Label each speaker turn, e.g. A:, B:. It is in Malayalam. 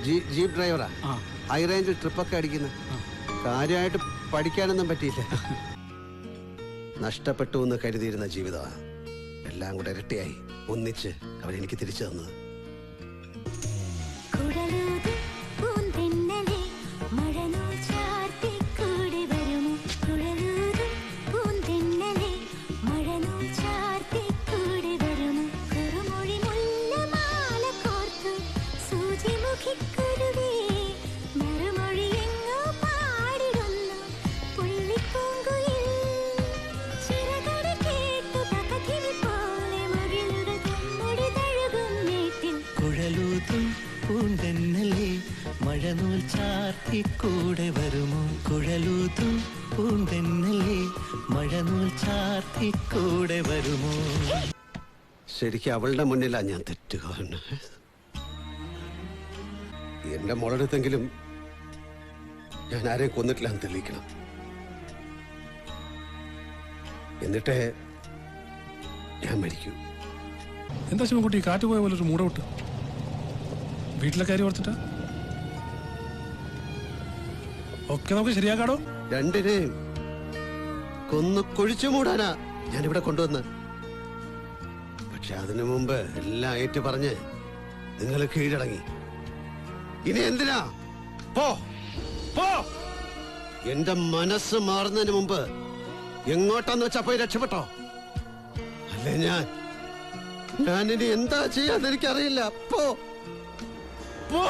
A: ജീപ്പ് ഡ്രൈവറാ. ഹൈ റേഞ്ചിൽ ട്രിപ്പൊക്കെ അടിക്കുന്ന. കാര്യമായിട്ട് പഠിക്കാനൊന്നും പറ്റിയില്ല. നഷ്ടപ്പെട്ടു എന്ന് കരുതിയിരുന്ന ജീവിതമാണ് എല്ലാം കൂടെ ഇരട്ടിയായി ഒന്നിച്ച് അവരെനിക്ക് തിരിച്ചു തന്നത്.
B: പൂന്തന്നലേ മഴനൂൽ ചാർത്തി കൂടെ വരുമോ കുഴലൂതും പൂന്തന്നലേ മഴനൂൽ ചാർത്തി കൂടെ വരുമോ.
A: ശരിക്കും അവളുടെ മുന്നിലാ ഞാൻ തെറ്റുക. എന്റെ മോളെടുത്തെങ്കിലും ഞാൻ ആരെയും കൊന്നിട്ടില്ല എന്ന് തെളിയിക്കണം. എന്നിട്ടേ ഞാൻ മരിക്കൂ.
C: എന്താ ശിവൻകുട്ടി കാറ്റ് പോയ പോലെ ഒരു മൂട വിട്ട് വീട്ടിലെ കാര്യം ഓർത്തിട്ടാ? ഒക്കെ നമുക്ക് ശരിയാക്കാടോ.
A: രണ്ടിനെയും കൊന്നു കുഴിച്ചു മൂടാനാ ഞാനിവിടെ കൊണ്ടുവന്ന്. പക്ഷെ അതിനു മുമ്പ് എല്ലാം ഏറ്റു പറഞ്ഞ് നിങ്ങൾ കീഴടങ്ങി. ഇനി എന്തിനാ? പോ പോ. എന്റെ മനസ്സ് മാറുന്നതിന് മുമ്പ് എങ്ങോട്ടാന്ന് വെച്ചാ പോയി രക്ഷപ്പെട്ടോ. അല്ലേ ഞാനിനി എന്താ ചെയ്യാന്ന് എനിക്കറിയില്ല. പോ പോ.